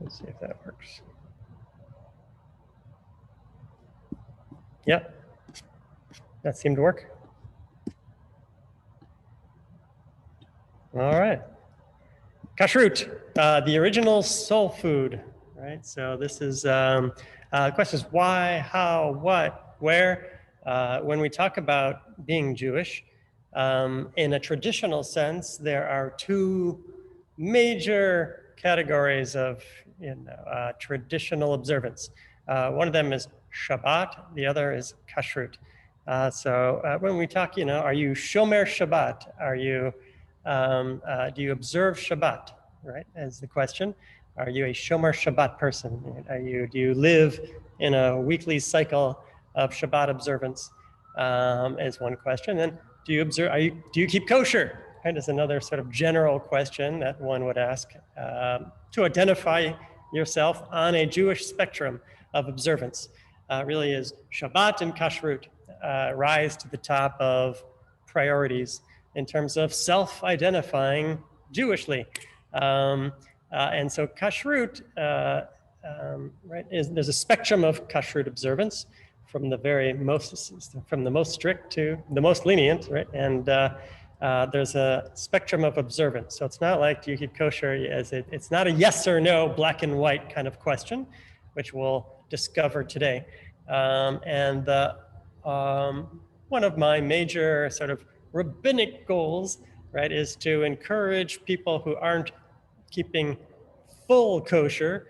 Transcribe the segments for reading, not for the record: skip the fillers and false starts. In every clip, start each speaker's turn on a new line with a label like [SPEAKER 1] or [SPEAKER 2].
[SPEAKER 1] Let's see if that works. Yep, that seemed to work. All right. Kashrut, the original soul food, right? So this is, the question is why, how, what, where? When we talk about being Jewish, in a traditional sense, there are two major categories of traditional observance. One of them is Shabbat, the other is Kashrut. So when we talk, are you Shomer Shabbat? Are you do you observe Shabbat, right, as the question? Are you a Shomer Shabbat person? Do you live in a weekly cycle of Shabbat observance, is one question. And do you keep kosher? Right, is another sort of general question that one would ask to identify yourself on a Jewish spectrum of observance. Really is Shabbat and Kashrut rise to the top of priorities in terms of self-identifying Jewishly. And so kashrut, right, there's a spectrum of kashrut observance from the most strict to the most lenient, right? And there's a spectrum of observance. So it's not like, do you keep kosher? It's not a yes or no, black and white kind of question, which we'll discover today. One of my major sort of rabbinic goals, right, is to encourage people who aren't keeping full kosher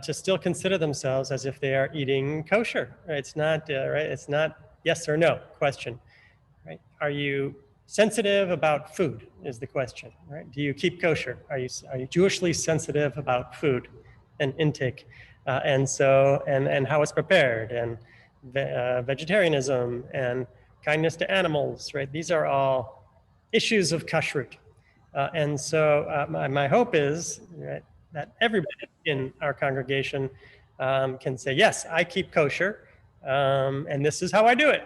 [SPEAKER 1] to still consider themselves as if they are eating kosher. Right? It's not right. It's not yes or no question. Right? Are you sensitive about food? Is the question. Right? Do you keep kosher? Are you Jewishly sensitive about food and intake, and how it's prepared, and vegetarianism and kindness to animals, right? These are all issues of kashrut. And so my hope is, right, that everybody in our congregation can say, yes, I keep kosher, and this is how I do it.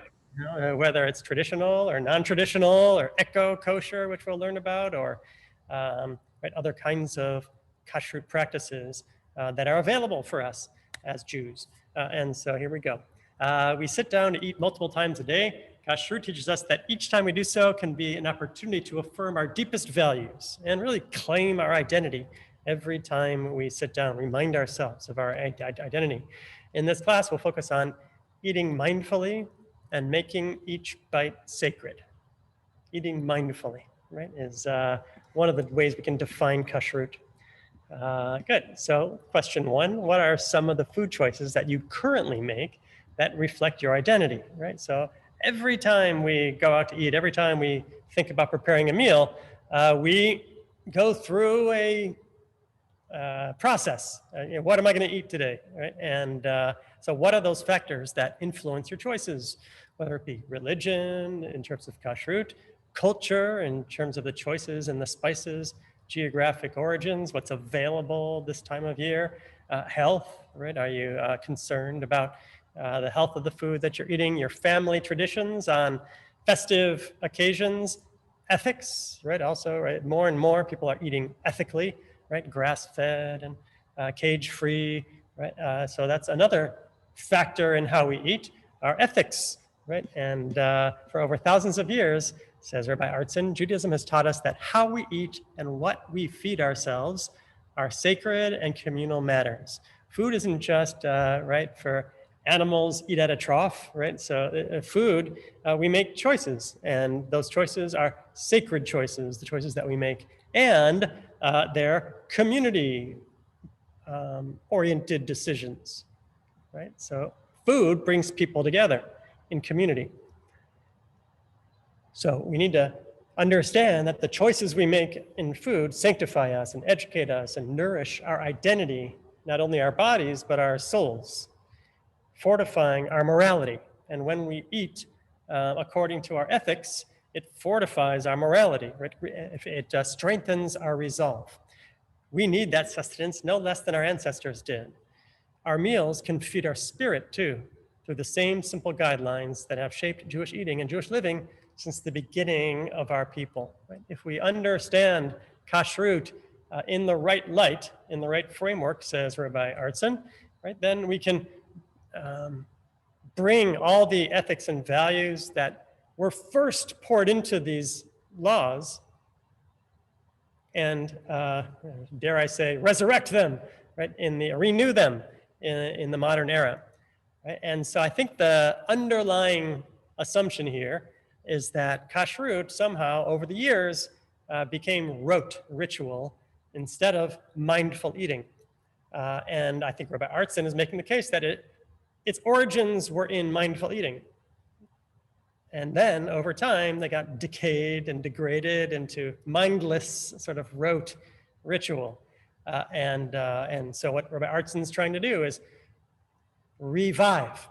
[SPEAKER 1] Whether it's traditional or non-traditional or eco-kosher, which we'll learn about, or right, other kinds of kashrut practices that are available for us as Jews. And so here we go. We sit down to eat multiple times a day. Kashrut teaches us that each time we do so can be an opportunity to affirm our deepest values and really claim our identity every time we sit down, remind ourselves of our identity. In this class, we'll focus on eating mindfully and making each bite sacred. Eating mindfully, right, is one of the ways we can define kashrut. Good, so question one, what are some of the food choices that you currently make that reflect your identity, right? So every time we go out to eat, every time we think about preparing a meal, we go through a process. What am I going to eat today, right? And so what are those factors that influence your choices, whether it be religion in terms of kashrut, culture in terms of the choices and the spices, geographic origins, what's available this time of year, health, right? Are you concerned about the health of the food that you're eating, your family traditions on festive occasions, ethics, right? Also, right, more and more people are eating ethically, right? Grass-fed and cage-free, right? So that's another factor in how we eat, our ethics, right? And for over thousands of years, says Rabbi Artson, Judaism has taught us that how we eat and what we feed ourselves are sacred and communal matters. Food isn't just, right, for animals eat at a trough, right? So food, we make choices, and those choices are sacred choices, the choices that we make, and they're community oriented decisions, right? So food brings people together in community. So we need to understand that the choices we make in food sanctify us and educate us and nourish our identity, not only our bodies, but our souls, fortifying our morality. And when we eat according to our ethics, it fortifies our morality, right? It strengthens our resolve. We need that sustenance no less than our ancestors did. Our meals can feed our spirit too, through the same simple guidelines that have shaped Jewish eating and Jewish living since the beginning of our people. Right? If we understand kashrut in the right light, in the right framework, says Rabbi Artson, right, then we can bring all the ethics and values that were first poured into these laws and, dare I say, resurrect them, right, renew them in the modern era. Right? And so I think the underlying assumption here is that kashrut somehow over the years became rote ritual instead of mindful eating. And I think Rabbi Artson is making the case that its origins were in mindful eating. And then over time, they got decayed and degraded into mindless sort of rote ritual. And so what Rabbi Artson's trying to do is revive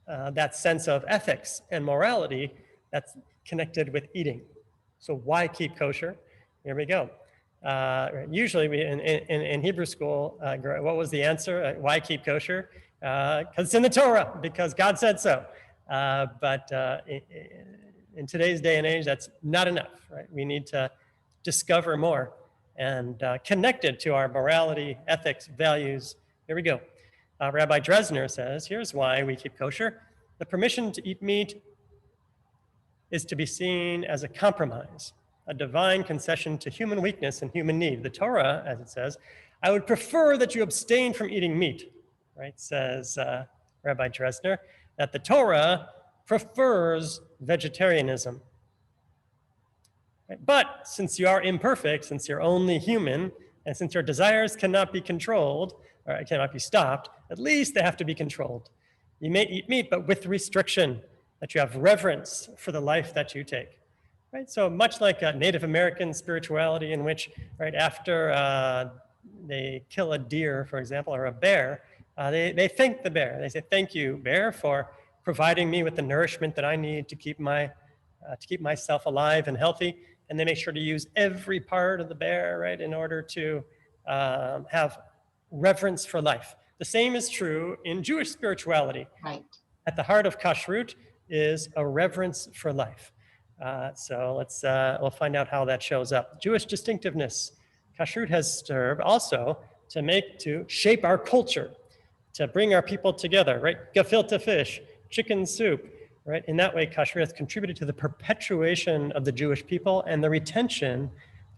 [SPEAKER 1] that sense of ethics and morality that's connected with eating. So why keep kosher? Here we go. Usually in Hebrew school, what was the answer? Why keep kosher? Because it's in the Torah, because God said so. But in today's day and age, that's not enough, right? We need to discover more and connect it to our morality, ethics, values. Here we go. Rabbi Dresner says, here's why we keep kosher. The permission to eat meat is to be seen as a compromise, a divine concession to human weakness and human need. The Torah, as it says, I would prefer that you abstain from eating meat, right, says Rabbi Dresner, that the Torah prefers vegetarianism. Right? But since you are imperfect, since you're only human, and since your desires cannot be controlled, or cannot be stopped, at least they have to be controlled. You may eat meat, but with restriction, that you have reverence for the life that you take. Right? So much like a Native American spirituality in which, right, after they kill a deer, for example, or a bear, they thank the bear. They say, thank you, bear, for providing me with the nourishment that I need to keep myself alive and healthy. And they make sure to use every part of the bear, right, in order to have reverence for life. The same is true in Jewish spirituality.
[SPEAKER 2] Right.
[SPEAKER 1] At the heart of kashrut is a reverence for life. So we'll find out how that shows up. Jewish distinctiveness. Kashrut has served also to shape our culture, to bring our people together, right? Gefilte fish, chicken soup, right? In that way, kashrut has contributed to the perpetuation of the Jewish people and the retention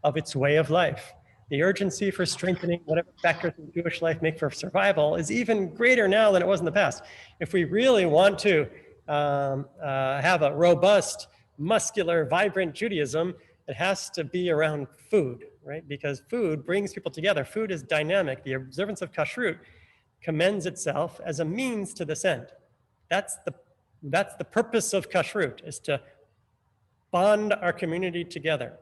[SPEAKER 1] of its way of life. The urgency for strengthening whatever factors in Jewish life make for survival is even greater now than it was in the past. If we really want to have a robust, muscular, vibrant Judaism, it has to be around food, right? Because food brings people together. Food is dynamic. The observance of kashrut commends itself as a means to this end. That's the purpose of kashrut, is to bond our community together.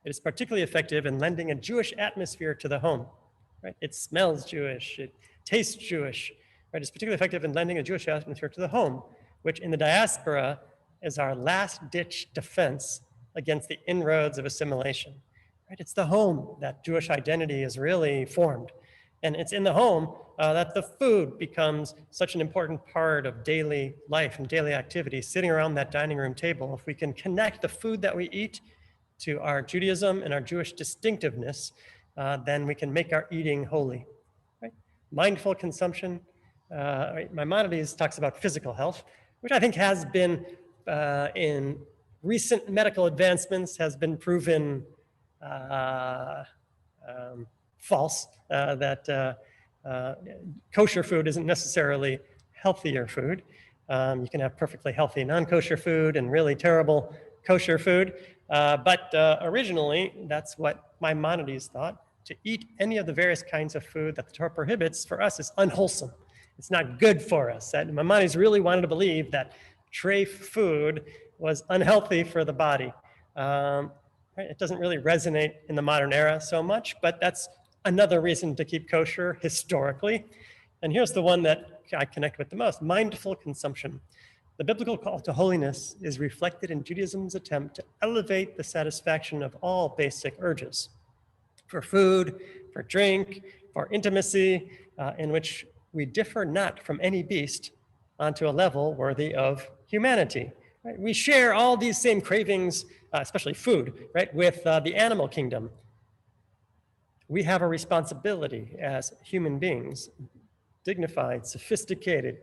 [SPEAKER 1] It is particularly effective in lending a Jewish atmosphere to the home, right? It smells Jewish, it tastes Jewish, right? It's particularly effective in lending a Jewish atmosphere to the home, which in the diaspora is our last-ditch defense against the inroads of assimilation, right? It's the home that Jewish identity is really formed. And it's in the home that the food becomes such an important part of daily life and daily activity, sitting around that dining room table. If we can connect the food that we eat to our Judaism and our Jewish distinctiveness, then we can make our eating holy. Right? Mindful consumption. Right? Maimonides talks about physical health, which I think has been, in recent medical advancements, has been proven false, that kosher food isn't necessarily healthier food. You can have perfectly healthy non-kosher food and really terrible kosher food. But originally, that's what Maimonides thought. To eat any of the various kinds of food that the Torah prohibits for us is unwholesome. It's not good for us. Maimonides really wanted to believe that treif food was unhealthy for the body. It doesn't really resonate in the modern era so much, but that's another reason to keep kosher historically. And here's the one that I connect with the most: mindful consumption. The biblical call to holiness is reflected in Judaism's attempt to elevate the satisfaction of all basic urges for food, for drink, for intimacy, in which we differ not from any beast onto a level worthy of humanity. Right? We share all these same cravings, especially food, right, with the animal kingdom. We have a responsibility as human beings, dignified, sophisticated,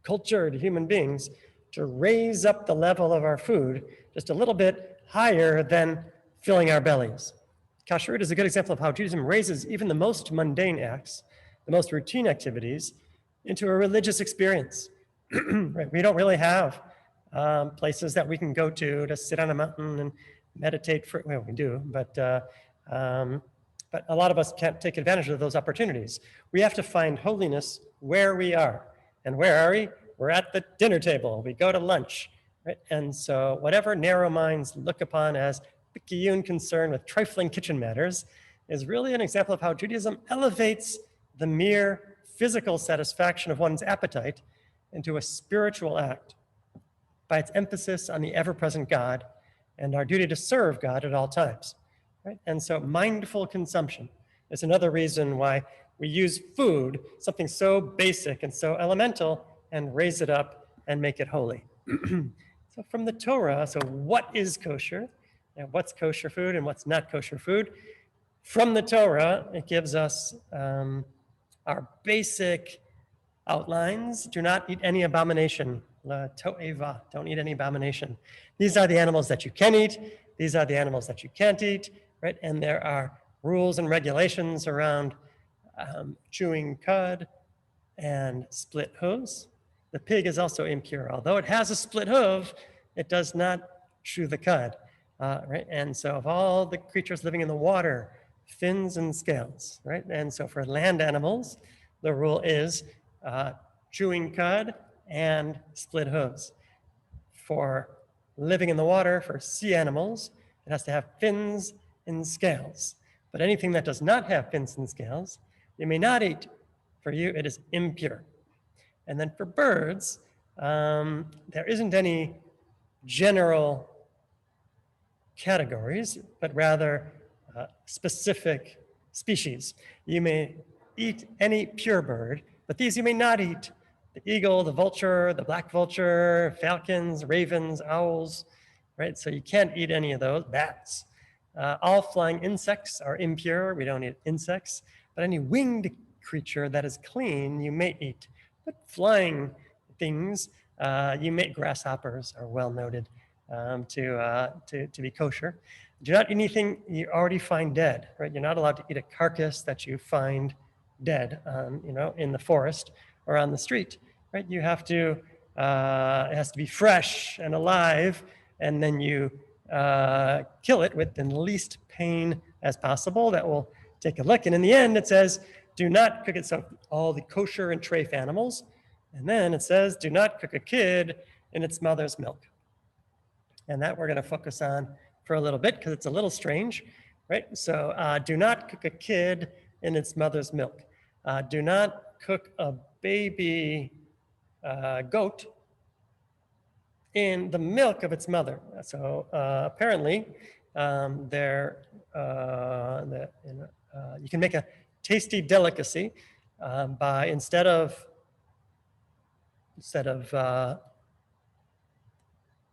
[SPEAKER 1] cultured human beings, to raise up the level of our food just a little bit higher than filling our bellies. Kashrut is a good example of how Judaism raises even the most mundane acts, the most routine activities, into a religious experience. Right? We don't really have places that we can go to sit on a mountain and meditate for, well, we do, but a lot of us can't take advantage of those opportunities. We have to find holiness where we are. And where are we? We're at the dinner table. We go to lunch. Right? And so whatever narrow minds look upon as picayune concern with trifling kitchen matters is really an example of how Judaism elevates the mere physical satisfaction of one's appetite into a spiritual act by its emphasis on the ever-present God and our duty to serve God at all times. Right? And so mindful consumption is another reason why we use food, something so basic and so elemental, and raise it up and make it holy. So from the Torah, so what is kosher? And what's kosher food and what's not kosher food? From the Torah, it gives us our basic outlines. Do not eat any abomination. La to'eva, don't eat any abomination. These are the animals that you can eat. These are the animals that you can't eat, right? And there are rules and regulations around chewing cud and split hooves. The pig is also impure. Although it has a split hoof, it does not chew the cud, right? And so of all the creatures living in the water, fins and scales, right? And so for land animals, the rule is chewing cud and split hooves. For living in the water, for sea animals, it has to have fins and scales. But anything that does not have fins and scales, you may not eat. For you, it is impure. And then for birds, there isn't any general categories, but rather specific species. You may eat any pure bird, but these you may not eat. The eagle, the vulture, the black vulture, falcons, ravens, owls, right? So you can't eat any of those. Bats. All flying insects are impure. We don't eat insects. But any winged creature that is clean, you may eat. But flying things, you may, grasshoppers are well noted to be kosher. Do not eat anything you already find dead, right? You're not allowed to eat a carcass that you find dead, in the forest or on the street, right? You have to, it has to be fresh and alive, and then you kill it with the least pain as possible. That will take a lick. And in the end, it says, do not cook it. So all the kosher and treif animals. And then it says, do not cook a kid in its mother's milk. And that we're going to focus on for a little bit because it's a little strange, right? So do not cook a kid in its mother's milk. Do not cook a baby goat in the milk of its mother. So apparently, you can make a tasty delicacy by instead of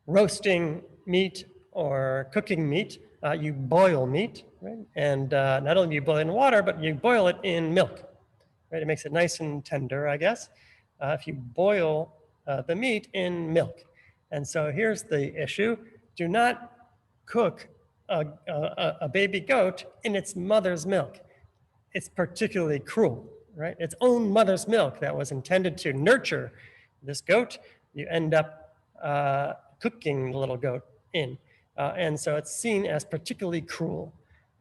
[SPEAKER 1] roasting meat or cooking meat, you boil meat, right? And not only do you boil it in water, but you boil it in milk, right? It makes it nice and tender, I guess, if you boil the meat in milk. And so here's the issue. Do not cook a baby goat in its mother's milk. It's particularly cruel, right? Its own mother's milk that was intended to nurture this goat, you end up cooking the little goat in. And so it's seen as particularly cruel.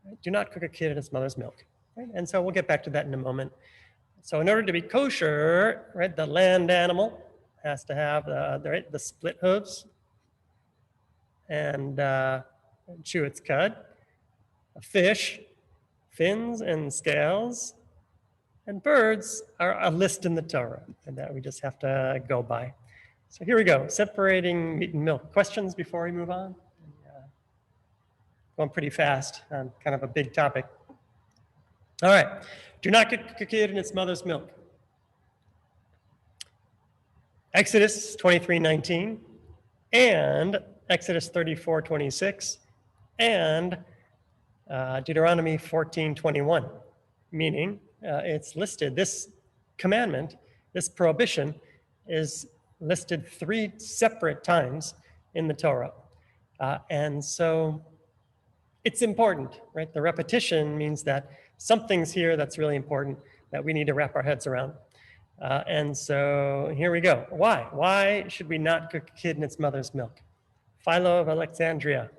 [SPEAKER 1] Right? Do not cook a kid in its mother's milk. Right? And so we'll get back to that in a moment. So in order to be kosher, right, the land animal has to have the split hooves and chew its cud. A fish, fins and scales, and birds are a list in the Torah, and that we just have to go by. So here we go, separating meat and milk. Questions before we move on? Going pretty fast on kind of a big topic. All right, do not cook a kid in its mother's milk. Exodus 23:19 and Exodus 34:26 and Deuteronomy 14:21, meaning it's listed, this commandment, this prohibition is listed 3 separate times in the Torah. And so it's important, right? The repetition means that something's here that's really important that we need to wrap our heads around. And so here we go. Why? Why should we not cook a kid in its mother's milk? Philo of Alexandria.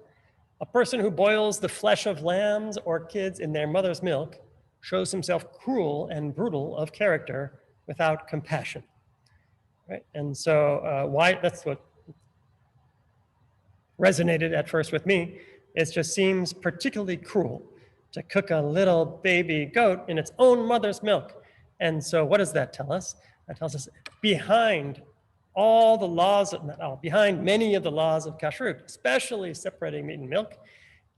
[SPEAKER 1] A person who boils the flesh of lambs or kids in their mother's milk shows himself cruel and brutal of character without compassion. Right? And so why, that's what resonated at first with me. It just seems particularly cruel to cook a little baby goat in its own mother's milk. And so what does that tell us? That tells us behind all the laws, behind many of the laws of kashrut, especially separating meat and milk,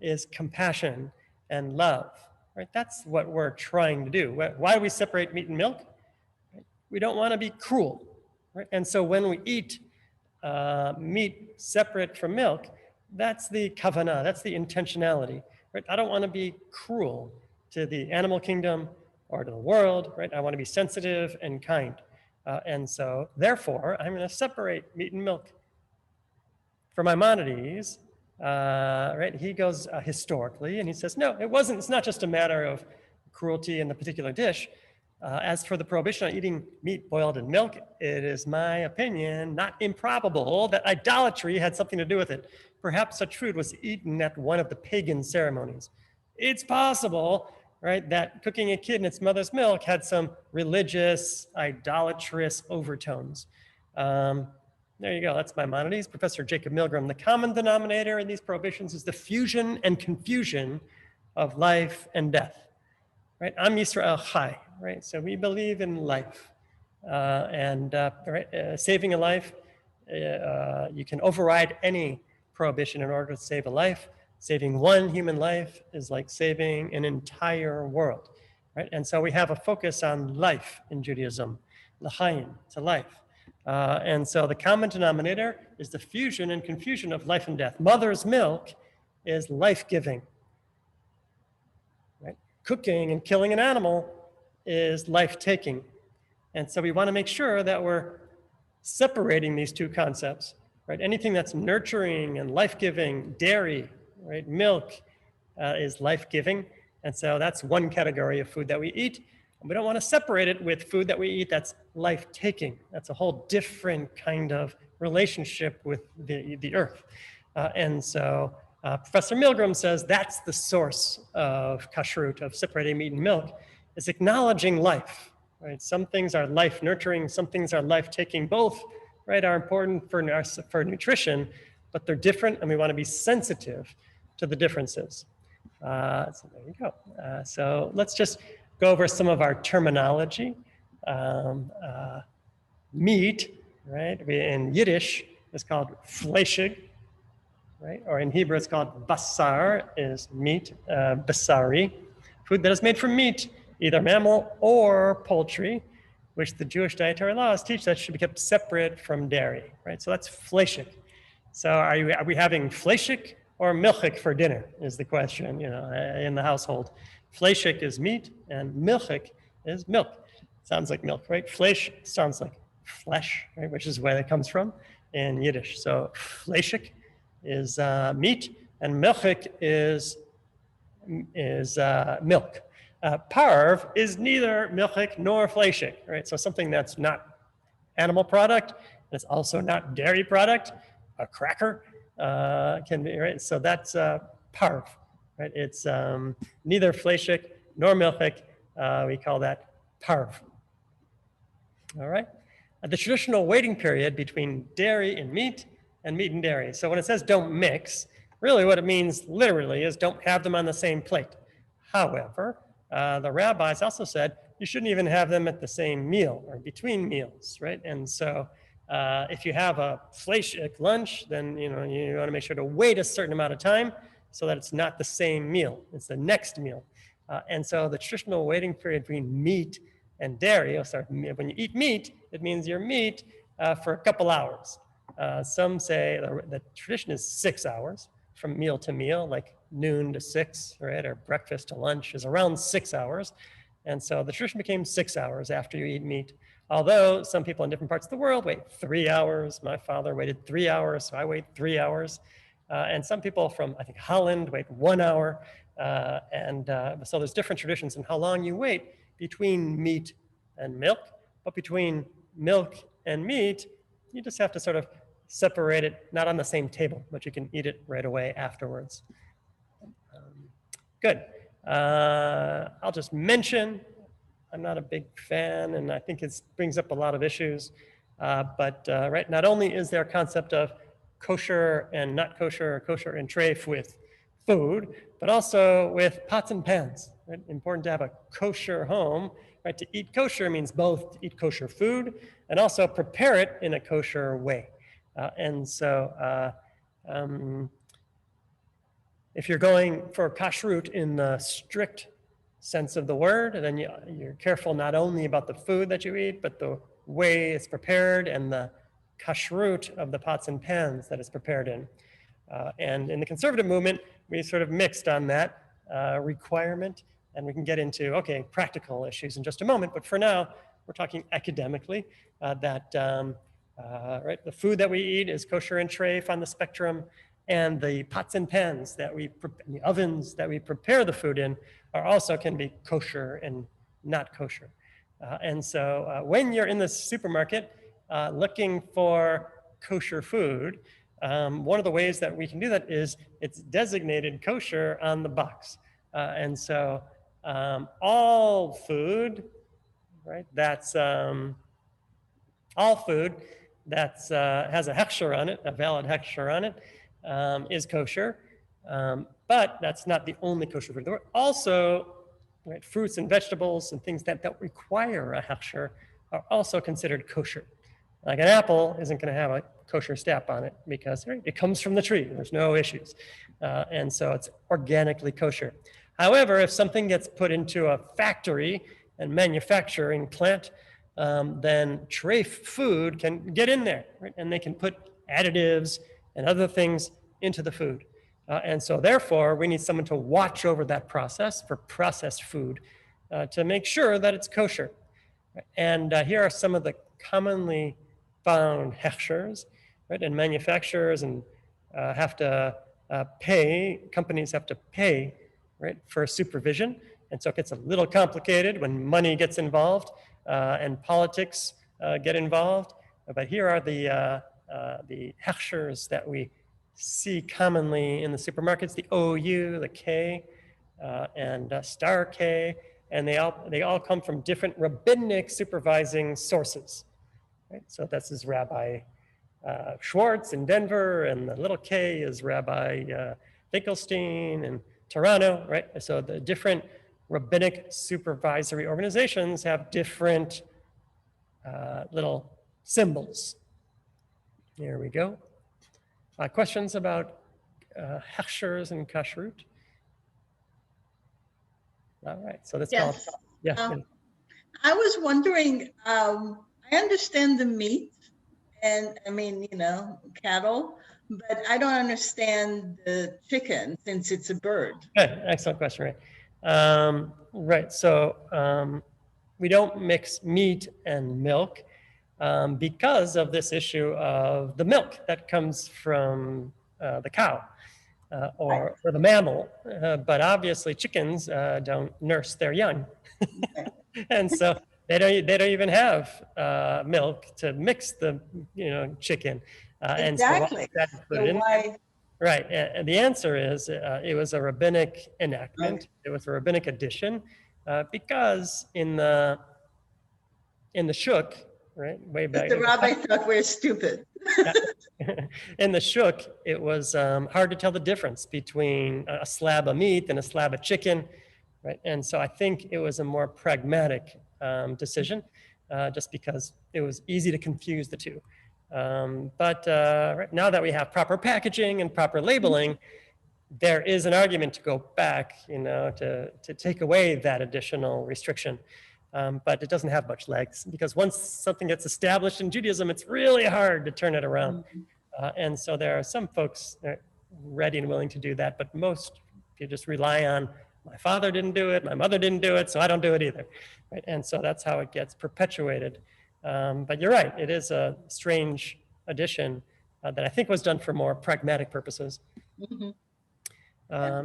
[SPEAKER 1] is compassion and love, right? That's what we're trying to do. Why do we separate meat and milk? We don't want to be cruel, right? And so when we eat meat separate from milk, that's the kavanah, that's the intentionality, right? I don't want to be cruel to the animal kingdom or to the world, right? I want to be sensitive and kind. And so therefore, I'm going to separate meat and milk. For Maimonides, right, he goes historically and he says, no, it's not just a matter of cruelty in the particular dish. As for the prohibition on eating meat boiled in milk, it is my opinion not improbable that idolatry had something to do with it. Perhaps such food was eaten at one of the pagan ceremonies. It's possible, right, that cooking a kid in its mother's milk had some religious, idolatrous overtones. There you go, that's Maimonides. Professor Jacob Milgram. The common denominator in these prohibitions is the fusion and confusion of life and death. Right? Am Yisrael Chai, right? So we believe in life. Saving a life, you can override any prohibition in order to save a life. Saving one human life is like saving an entire world, right? And so we have a focus on life in Judaism, l'chaim, to life. And so the common denominator is the fusion and confusion of life and death. Mother's milk is life-giving. Right? Cooking and killing an animal is life-taking. And so we want to make sure that we're separating these two concepts. Right? Anything that's nurturing and life-giving, dairy, right? Milk is life-giving. And so that's one category of food that we eat. And we don't want to separate it with food that we eat that's life-taking. That's a whole different kind of relationship with the earth. And so Professor Milgram says that's the source of kashrut, of separating meat and milk, is acknowledging life. Right? Some things are life-nurturing, some things are life-taking. Both, right, are important for nutrition, but they're different, and we want to be sensitive to the differences. So there you go. So let's just go over some of our terminology. Meat, right, in Yiddish is called fleshig, right? Or in Hebrew it's called basar, is meat, basari. Food that is made from meat, either mammal or poultry, which the Jewish dietary laws teach that should be kept separate from dairy, right? So that's fleshig. So are we having fleshig or milchik for dinner is the question, in the household. Fleshig is meat and milchik is milk. Sounds like milk, right? Flesh sounds like flesh, right? Which is where that comes from in Yiddish. So fleshig is meat and milchik is milk. Parv is neither milchik nor fleshig, right? So something that's not animal product, it's also not dairy product. A cracker can be, right? So that's parv, right? It's neither fleshig nor milchik. We call that parv. All right. The traditional waiting period between dairy and meat and dairy. So when it says don't mix, really what it means literally is don't have them on the same plate. However, the rabbis also said you shouldn't even have them at the same meal or between meals, right? And so if you have a fleshig lunch, then you want to make sure to wait a certain amount of time so that it's not the same meal. It's the next meal. And so the traditional waiting period between meat and dairy, when you eat meat, it means your meat for a couple hours. Some say the tradition is 6 hours from meal to meal, like noon to 6, right? Or breakfast to lunch is around 6 hours. And so the tradition became 6 hours after you eat meat. Although some people in different parts of the world wait 3 hours. My father waited 3 hours, so I wait 3 hours. And some people from, I think, Holland wait 1 hour. So there's different traditions in how long you wait between meat and milk. But between milk and meat, you just have to sort of separate it, not on the same table, but you can eat it right away afterwards. Good. I'll just mention, I'm not a big fan, and I think it brings up a lot of issues. Right, not only is there a concept of kosher and not kosher, kosher and treif with food, but also with pots and pans. Right? Important to have a kosher home. Right? To eat kosher means both to eat kosher food and also prepare it in a kosher way. If you're going for kashrut in the strict sense of the word, then you're careful not only about the food that you eat, but the way it's prepared and the kashrut of the pots and pans that it's prepared in. And in the conservative movement, we sort of mixed on that requirement, and we can get into, okay, practical issues in just a moment. But for now, we're talking academically right, the food that we eat is kosher and treif on the spectrum, and the pots and pans that the ovens that we prepare the food in also can be kosher and not kosher. When you're in the supermarket looking for kosher food, one of the ways that we can do that is it's designated kosher on the box. All food, right, all food that has a hechsher on it, a valid hechsher on it, is kosher, but that's not the only kosher food. There are also, right, fruits and vegetables and things that don't require a hechsher are also considered kosher. Like an apple isn't going to have a kosher stamp on it because it comes from the tree. There's no issues. And so it's organically kosher. However, if something gets put into a factory and manufacturing plant, then treif food can get in there, right? And they can put additives and other things into the food. And so therefore, we need someone to watch over that process for processed food to make sure that it's kosher. And here are some of the commonly found hechshers, right? And manufacturers have to companies have to pay, right, for supervision. And so it gets a little complicated when money gets involved and politics get involved. But here are the hechshers that we see commonly in the supermarkets: the OU, the K, and star K, and they all come from different rabbinic supervising sources. Right? So this is Rabbi Schwartz in Denver, and the little K is Rabbi Finkelstein in Toronto. Right? So the different rabbinic supervisory organizations have different little symbols. Here we go. Questions about hechshers and kashrut? All right, so that's
[SPEAKER 2] yes.
[SPEAKER 1] called, yeah.
[SPEAKER 2] I was wondering, I understand the meat and I mean, cattle, but I don't understand the chicken since it's a bird.
[SPEAKER 1] Good, excellent question, right. Right, so we don't mix meat and milk because of this issue of the milk that comes from the cow or the mammal. But obviously chickens don't nurse their young. And so they don't even have milk to mix the chicken.
[SPEAKER 2] Exactly.
[SPEAKER 1] Right, and the answer is it was a rabbinic enactment. Right. It was a rabbinic addition because in the shuk, right, way back.
[SPEAKER 2] The rabbi thought we're stupid.
[SPEAKER 1] In the shuk, it was hard to tell the difference between a slab of meat and a slab of chicken, right? And so I think it was a more pragmatic decision, just because it was easy to confuse the two. Right now that we have proper packaging and proper labeling, there is an argument to go back, to take away that additional restriction. But it doesn't have much legs because once something gets established in Judaism, it's really hard to turn it around. And so there are some folks ready and willing to do that, but most If you just rely on my father didn't do it, my mother didn't do it, so I don't do it either, right? And so that's how it gets perpetuated. But you're right, it is a strange addition that I think was done for more pragmatic purposes.
[SPEAKER 2] Mhm.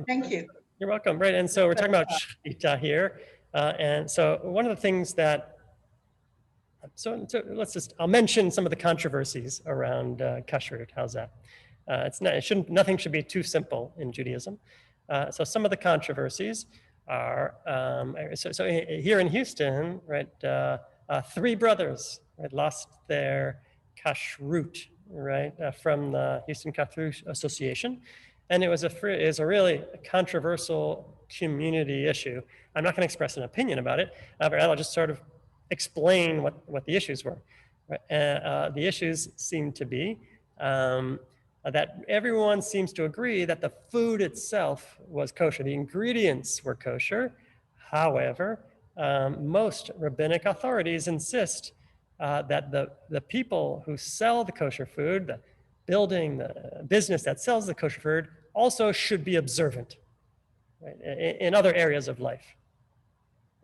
[SPEAKER 2] Thank you.
[SPEAKER 1] You're welcome, right? And so we're talking about Shrita here. And so one of the things that, so let's just, I'll mention some of the controversies around kashrut. How's that? It's not, it shouldn't, nothing should be too simple in Judaism. So some of the controversies are, so here in Houston, right, 3 brothers, right, lost their kashrut, right, from the Houston Kashrut Association. And it was a really controversial community issue. I'm not going to express an opinion about it, but I'll just sort of explain what the issues were. The issues seem to be that everyone seems to agree that the food itself was kosher. The ingredients were kosher. However, most rabbinic authorities insist that the people who sell the kosher food, the building, the business that sells the kosher food, also should be observant, right, in other areas of life.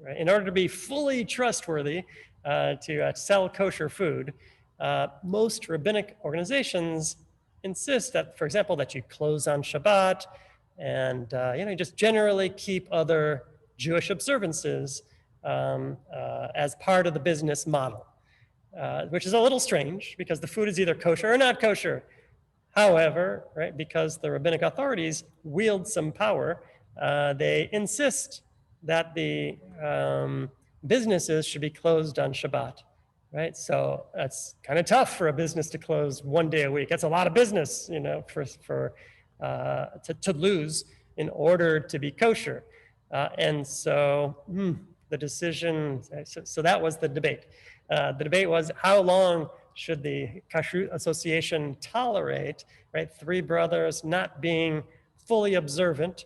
[SPEAKER 1] Right? In order to be fully trustworthy to sell kosher food, most rabbinic organizations insist that, for example, that you close on Shabbat and you just generally keep other Jewish observances as part of the business model, which is a little strange because the food is either kosher or not kosher. However, right, because the rabbinic authorities wield some power, they insist that the businesses should be closed on Shabbat, right? So that's kind of tough for a business to close one day a week. That's a lot of business, to lose in order to be kosher. And so the decision, so that was the debate. The debate was how long should the Kashrut Association tolerate, right, 3 brothers not being fully observant,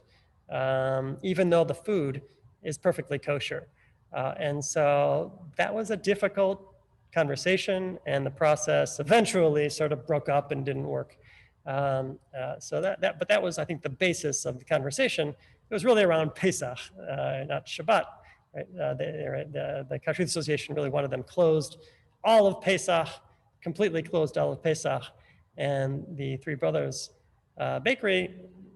[SPEAKER 1] even though the food is perfectly kosher. And so that was a difficult conversation, and the process eventually sort of broke up and didn't work. But that was, I think, the basis of the conversation. It was really around Pesach, not Shabbat. Right? The Kashrut Association really wanted them closed all of Pesach, completely closed all of Pesach, and the 3 brothers bakery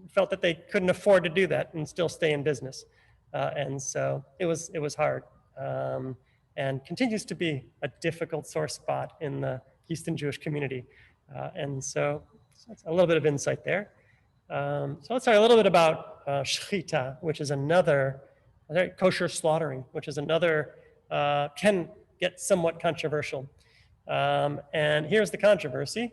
[SPEAKER 1] felt that they couldn't afford to do that and still stay in business. And so it was hard, and continues to be a difficult sore spot in the Houston Jewish community. And so that's a little bit of insight there. So let's talk a little bit about Shrita, which is another kosher slaughtering, which is another, can get somewhat controversial. And here's the controversy.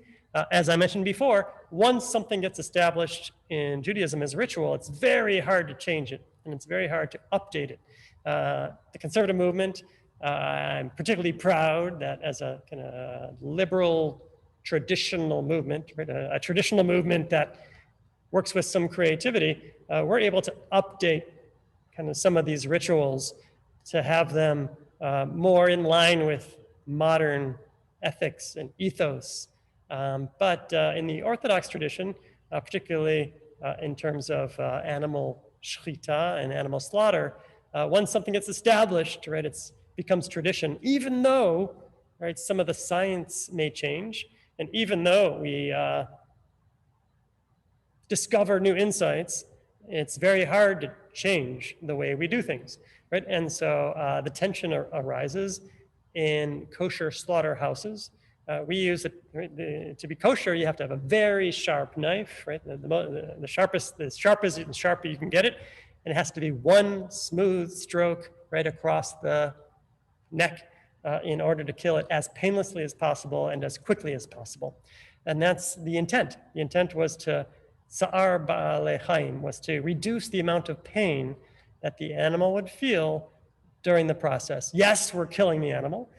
[SPEAKER 1] As I mentioned before, once something gets established in Judaism as ritual, it's very hard to change it, and it's very hard to update it. The conservative movement, I'm particularly proud that as a kind of liberal traditional movement, right, a traditional movement that works with some creativity, we're able to update kind of some of these rituals to have them more in line with modern ethics and ethos. But in the Orthodox tradition, particularly in terms of animal shrita and animal slaughter, once something gets established, right, it becomes tradition, even though, right, some of the science may change, and even though we discover new insights, it's very hard to change the way we do things, right? And so the tension arises in kosher slaughterhouses. We use it to be kosher. You have to have a very sharp knife, right? The sharpest, as sharp you can get it, and it has to be one smooth stroke right across the neck in order to kill it as painlessly as possible and as quickly as possible. And that's the intent. The intent was to Sa'ar ba'alei chaim, was to reduce the amount of pain that the animal would feel during the process. Yes, we're killing the animal.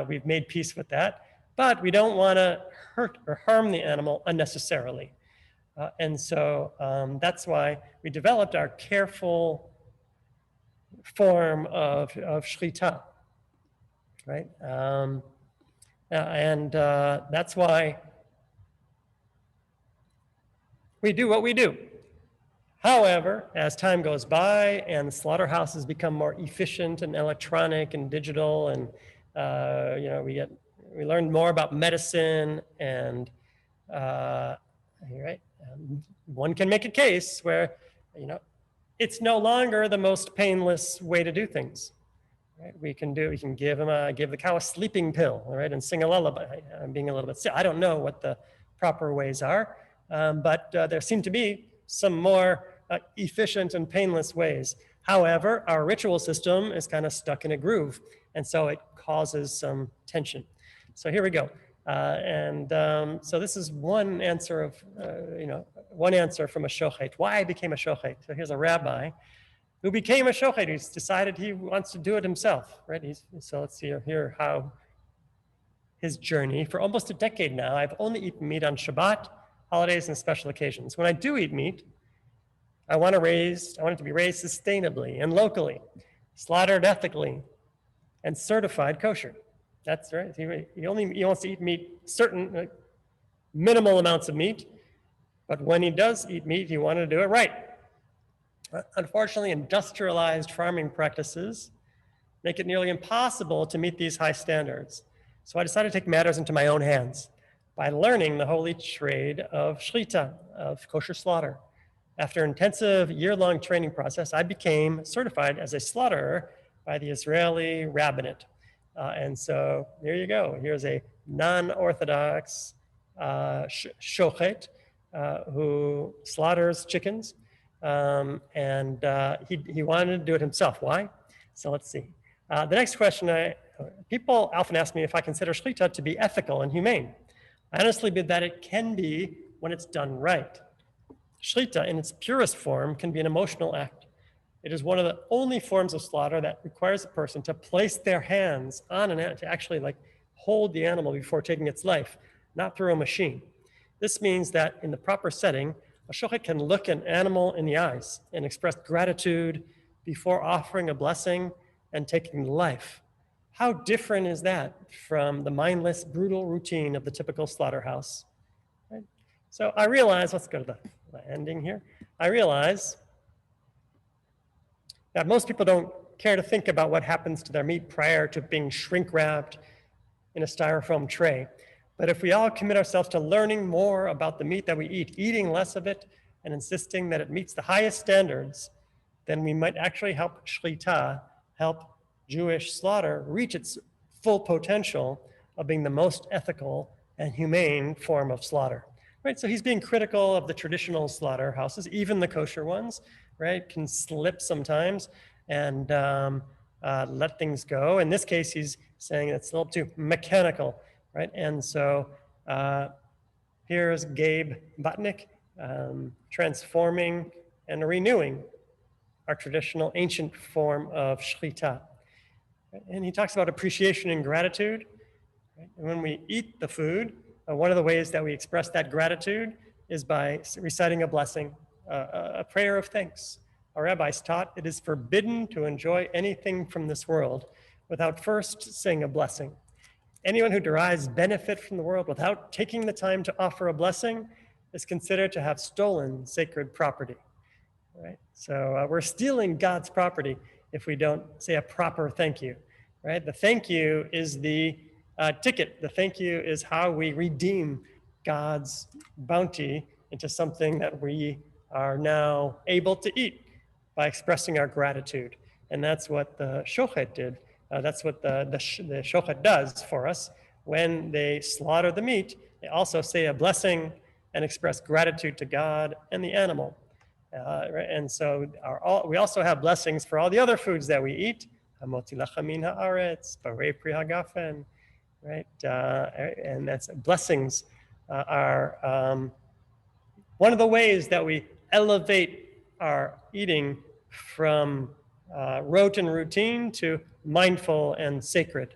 [SPEAKER 1] We've made peace with that, but we don't want to hurt or harm the animal unnecessarily. And so that's why we developed our careful form of Shrita, right? That's why we do what we do. However, as time goes by and the slaughterhouses become more efficient and electronic and digital, and we learn more about medicine, and right, one can make a case where it's no longer the most painless way to do things. Right? We can give the cow a sleeping pill, right, and sing a lullaby. I'm being a little bit sick. I don't know what the proper ways are, but there seem to be some more efficient and painless ways. However, our ritual system is kind of stuck in a groove, and so it causes some tension. So here we go. So this is one answer from a shochet. Why I became a shochet. So here's a rabbi who became a shochet, who's decided he wants to do it himself, right? So let's see here how his journey. For almost a decade now, I've only eaten meat on Shabbat, holidays, and special occasions. When I do eat meat, I want it to be raised sustainably and locally, slaughtered ethically, and certified kosher. That's right. He wants to eat meat, certain minimal amounts of meat, but when he does eat meat, he wanted to do it right. Unfortunately, industrialized farming practices make it nearly impossible to meet these high standards. So I decided to take matters into my own hands by learning the holy trade of Shrita, of kosher slaughter. After an intensive year-long training process, I became certified as a slaughterer by the Israeli rabbinate. And so there you go. Here's a non-Orthodox shochet who slaughters chickens. And he wanted to do it himself. Why? So let's see. The next question, people often ask me if I consider Shrita to be ethical and humane. I honestly believe that it can be when it's done right. Shrita, in its purest form, can be an emotional act. It is one of the only forms of slaughter that requires a person to place their hands on an animal, to actually hold the animal before taking its life, not through a machine. This means that in the proper setting, a shochet can look an animal in the eyes and express gratitude before offering a blessing and taking life. How different is that from the mindless, brutal routine of the typical slaughterhouse? Right? So I realize, let's go to the ending here. I realize that most people don't care to think about what happens to their meat prior to being shrink wrapped in a styrofoam tray. But if we all commit ourselves to learning more about the meat that we eat, eating less of it, and insisting that it meets the highest standards, then we might actually help Shrita, help Jewish slaughter reach its full potential of being the most ethical and humane form of slaughter. Right, so he's being critical of the traditional slaughterhouses, even the kosher ones, right, can slip sometimes and let things go. In this case, he's saying it's a little too mechanical, right? And so here's Gabe Botnick transforming and renewing our traditional ancient form of Shrita. And he talks about appreciation and gratitude. Right? And when we eat the food, one of the ways that we express that gratitude is by reciting a blessing, a prayer of thanks. Our rabbis taught it is forbidden to enjoy anything from this world without first saying a blessing. Anyone who derives benefit from the world without taking the time to offer a blessing is considered to have stolen sacred property. Right? So we're stealing God's property if we don't say a proper thank you. Right? The thank you is the ticket. The thank you is how we redeem God's bounty into something that we are now able to eat by expressing our gratitude. And that's what the shochet did. That's what the shochet does for us. When they slaughter the meat, they also say a blessing and express gratitude to God and the animal. Right? And so we also have blessings for all the other foods that we eat. Hamotzi lachem min haaretz, barei pri hagafen. Right, and that's blessings are one of the ways that we elevate our eating from rote and routine to mindful and sacred.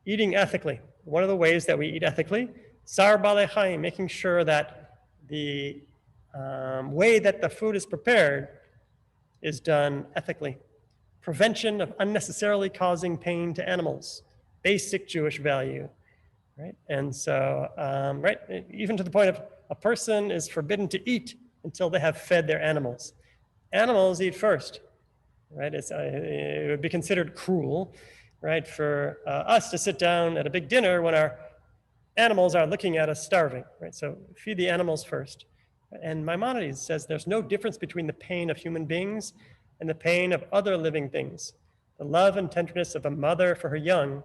[SPEAKER 1] Eating ethically. One of the ways that we eat ethically, sar balei chaim, making sure that the way that the food is prepared is done ethically. Prevention of unnecessarily causing pain to animals. Basic Jewish value, right? And so, right, even to the point of a person is forbidden to eat until they have fed their animals. Animals eat first, right? It would be considered cruel, right, for us to sit down at a big dinner when our animals are looking at us starving, right? So feed the animals first. And Maimonides says there's no difference between the pain of human beings and the pain of other living things. The love and tenderness of a mother for her young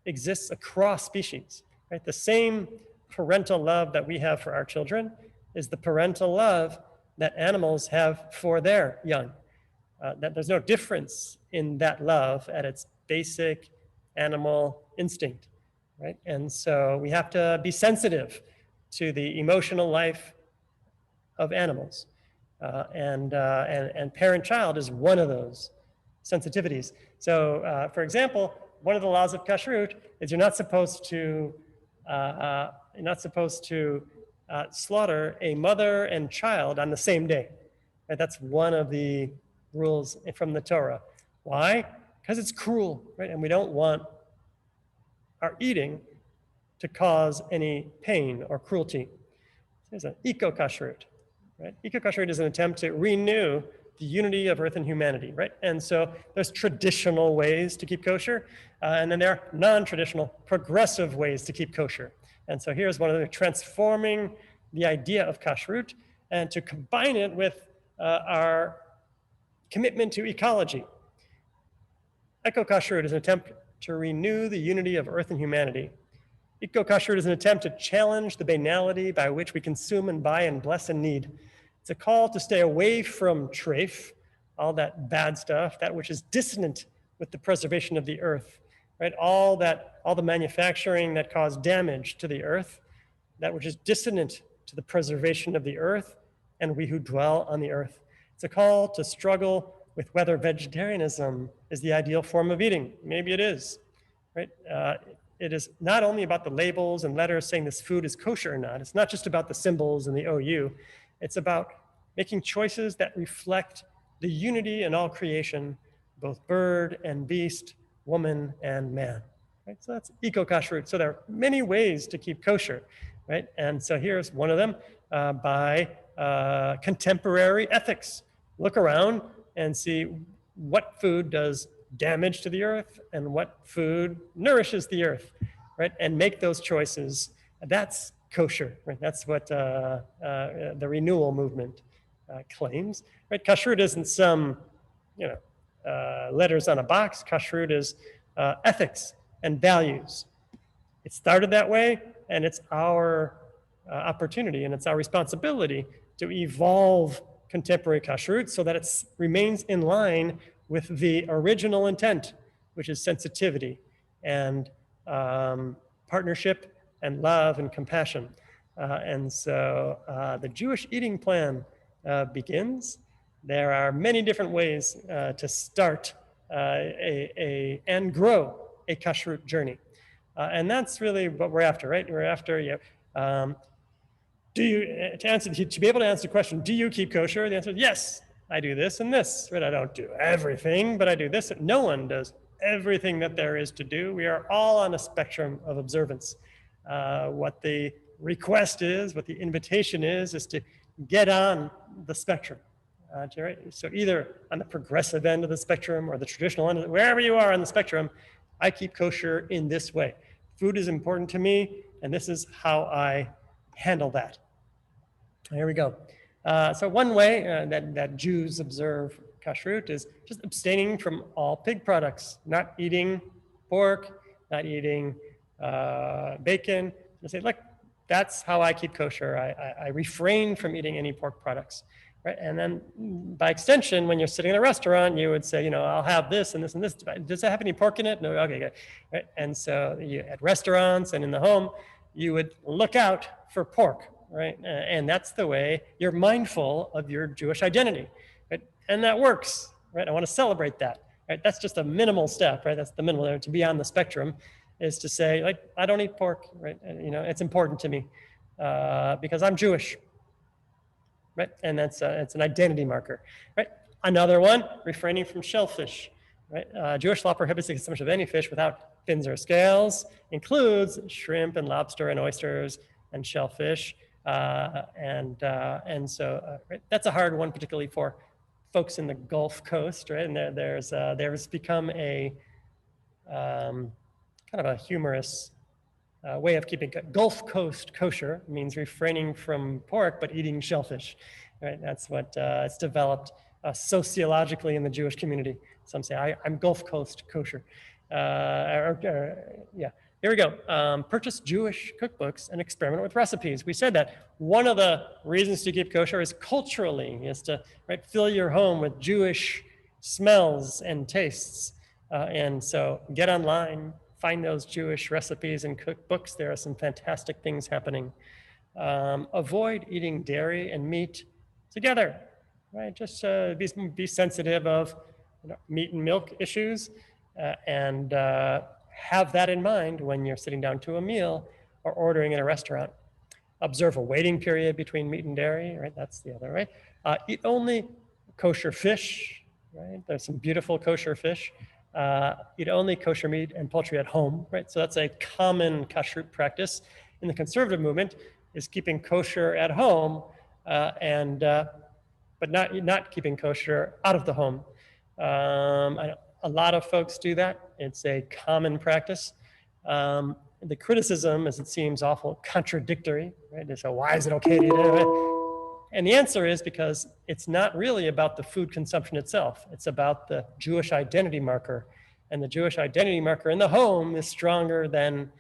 [SPEAKER 1] exists across species, right? The same parental love that we have for our children is the parental love that animals have for their young. That there's no difference in that love at its basic animal instinct, right? And so we have to be sensitive to the emotional life of animals. And parent-child is one of those sensitivities. So, for example, one of the laws of kashrut is you're not supposed to slaughter a mother and child on the same day. Right? That's one of the rules from the Torah. Why? Because it's cruel, right? And we don't want our eating to cause any pain or cruelty. There's an eco-kashrut, right? Eco-kashrut is an attempt to renew the unity of earth and humanity, right? And so there's traditional ways to keep kosher, and then there are non-traditional, progressive ways to keep kosher. And so here's one of the transforming the idea of kashrut and to combine it with our commitment to ecology. Eco-kashrut is an attempt to renew the unity of earth and humanity. Eco-kashrut is an attempt to challenge the banality by which we consume and buy and bless and need. It's a call to stay away from treif, all that bad stuff, that which is dissonant with the preservation of the earth, right? All the manufacturing that caused damage to the earth, that which is dissonant to the preservation of the earth and we who dwell on the earth. It's a call to struggle with whether vegetarianism is the ideal form of eating. Maybe it is, right? It is not only about the labels and letters saying this food is kosher or not. It's not just about the symbols and the OU. It's about making choices that reflect the unity in all creation, both bird and beast, woman and man. Right? So that's eco-kashrut. So there are many ways to keep kosher, right? And so here's one of them by contemporary ethics. Look around and see what food does damage to the earth and what food nourishes the earth, right? And make those choices. That's kosher, right? That's what the renewal movement claims, right? Kashrut isn't some, letters on a box. Kashrut is ethics and values. It started that way, and it's our opportunity and it's our responsibility to evolve contemporary kashrut so that it remains in line with the original intent, which is sensitivity and partnership and love and compassion. And so the Jewish eating plan begins. There are many different ways to start and grow a kashrut journey. And that's really what we're after, right? We're after, to be able to answer the question, do you keep kosher? The answer is yes, I do this and this, right? I don't do everything, but I do this. No one does everything that there is to do. We are all on a spectrum of observance. What the request is, what the invitation is to get on the spectrum. Right? So either on the progressive end of the spectrum or the traditional end, wherever you are on the spectrum, I keep kosher in this way. Food is important to me, and this is how I handle that. Here we go. So one way that Jews observe kashrut is just abstaining from all pig products, not eating pork, not eating bacon. They say, look, that's how I keep kosher. I refrain from eating any pork products, right? And then by extension, when you're sitting in a restaurant, you would say, I'll have this and this and this. Does it have any pork in it? No, okay, good. Right? And so at restaurants and in the home, you would look out for pork, right? And that's the way you're mindful of your Jewish identity, right? And that works, right? I want to celebrate that, right? That's just a minimal step, right? That's the minimal, to be on the spectrum is to say, like, I don't eat pork, right? And, it's important to me because I'm Jewish, right? And that's it's an identity marker, right? Another one, refraining from shellfish, right? Jewish law prohibits the consumption of any fish without fins or scales, includes shrimp and lobster and oysters and shellfish. And so right, that's a hard one, particularly for folks in the Gulf Coast, right? And there's become a kind of a humorous way of keeping Gulf Coast kosher means refraining from pork but eating shellfish, right? That's what it's developed sociologically in the Jewish community. Some say I'm Gulf Coast kosher. Yeah, here we go. Purchase Jewish cookbooks and experiment with recipes. We said that one of the reasons to keep kosher is culturally, is to fill your home with Jewish smells and tastes. And so get online, find those Jewish recipes and cookbooks. There are some fantastic things happening. Avoid eating dairy and meat together, right? Just be sensitive of meat and milk issues and have that in mind when you're sitting down to a meal or ordering in a restaurant. Observe a waiting period between meat and dairy, right? That's the other, right? Eat only kosher fish, right? There's some beautiful kosher fish. Eat only kosher meat and poultry at home, right? So that's a common kashrut practice in the conservative movement, is keeping kosher at home, but not keeping kosher out of the home. A lot of folks do that. It's a common practice. The criticism is it seems awful contradictory, right? They say, why is it okay to eat it? And the answer is because it's not really about the food consumption itself. It's about the Jewish identity marker. And the Jewish identity marker in the home is stronger than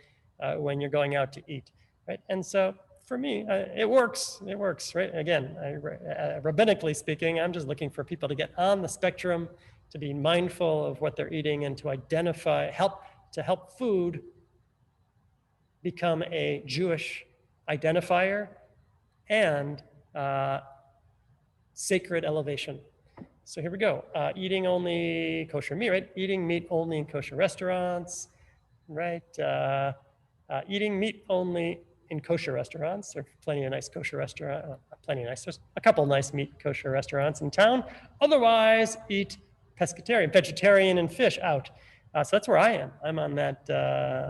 [SPEAKER 1] when you're going out to eat, right? And so for me, it works, right? Again, rabbinically speaking, I'm just looking for people to get on the spectrum, to be mindful of what they're eating and to identify, help food become a Jewish identifier and sacred elevation. So here we go. Eating only kosher meat, right? Eating meat only in kosher restaurants, right? Eating meat only in kosher restaurants. There are plenty of nice kosher restaurants, there's a couple nice meat kosher restaurants in town. Otherwise, eat pescatarian, vegetarian, and fish out. So that's where I am. I'm on that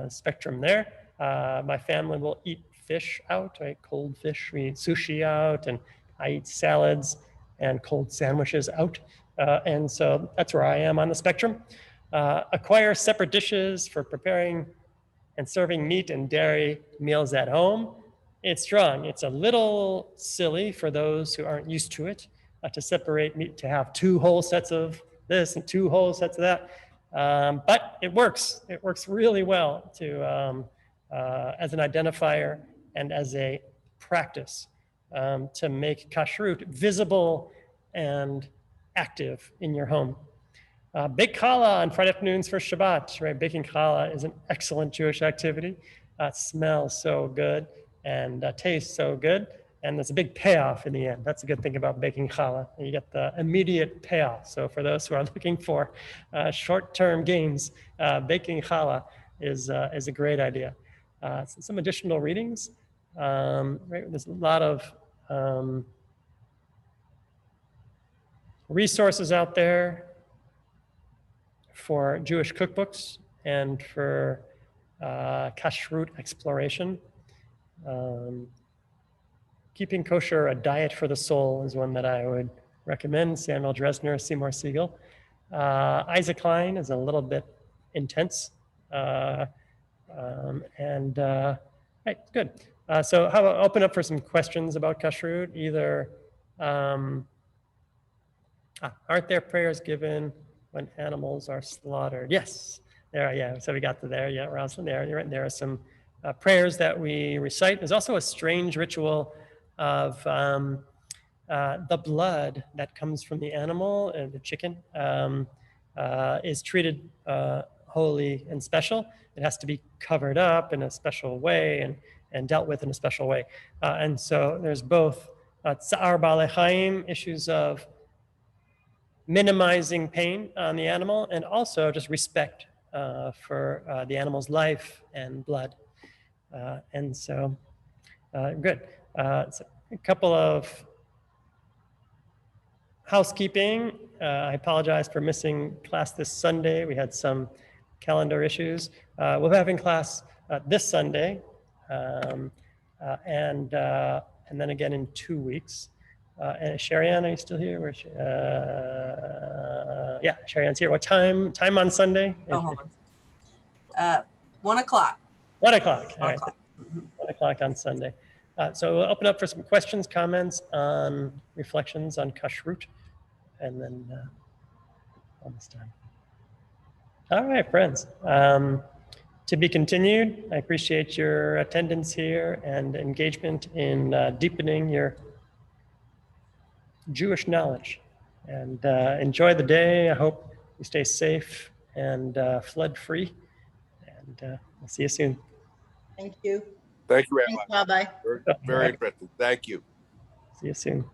[SPEAKER 1] spectrum there. My family will eat fish out, right? Cold fish. We eat sushi out, and I eat salads and cold sandwiches out. And so that's where I am on the spectrum. Acquire separate dishes for preparing and serving meat and dairy meals at home. It's strong. It's a little silly for those who aren't used to it to separate meat, to have 2 whole sets of this and 2 whole sets of that. But it works. It works really well to as an identifier and as a practice to make kashrut visible and active in your home. Bake challah on Friday afternoons for Shabbat, right? Baking challah is an excellent Jewish activity. It smells so good and tastes so good. And there's a big payoff in the end. That's a good thing about baking challah. You get the immediate payoff. So for those who are looking for short-term gains, baking challah is a great idea. Some additional readings. Right? There's a lot of resources out there for Jewish cookbooks and for kashrut exploration. Keeping Kosher, A Diet for the Soul is one that I would recommend. Samuel Dresner, Seymour Siegel. Isaac Klein is a little bit intense. Right, good. So how about open up for some questions about kashrut? Either, aren't there prayers given when animals are slaughtered? Yes, there, yeah, so we got to there, yeah, Rosalind, there are some prayers that we recite. There's also a strange ritual of the blood that comes from the animal, the chicken, is treated holy and special. It has to be covered up in a special way and dealt with in a special way. And so there's both tsa'ar ba'alei chaim, issues of minimizing pain on the animal, and also just respect for the animal's life and blood. And so, good. So a couple of housekeeping. I apologize for missing class this Sunday. We had some calendar issues. We'll be having class this Sunday. And and then again in 2 weeks. And Sharianne, are you still here? Where's she? Yeah, Sharianne's here. What time? Time on Sunday?
[SPEAKER 3] Oh, hold on. 1 o'clock.
[SPEAKER 1] 1 o'clock. All
[SPEAKER 3] 1
[SPEAKER 1] right.
[SPEAKER 3] o'clock.
[SPEAKER 1] 1 o'clock on Sunday. So we'll open up for some questions, comments on reflections on kashrut, and then on this time. All right, friends. To be continued. I appreciate your attendance here and engagement in deepening your Jewish knowledge. And enjoy the day. I hope you stay safe and flood free. And we'll see you soon.
[SPEAKER 2] Thank you.
[SPEAKER 4] Thank you very
[SPEAKER 2] Thanks,
[SPEAKER 4] much.
[SPEAKER 2] Rabbi.
[SPEAKER 4] Very interesting. Thank you.
[SPEAKER 1] See you soon.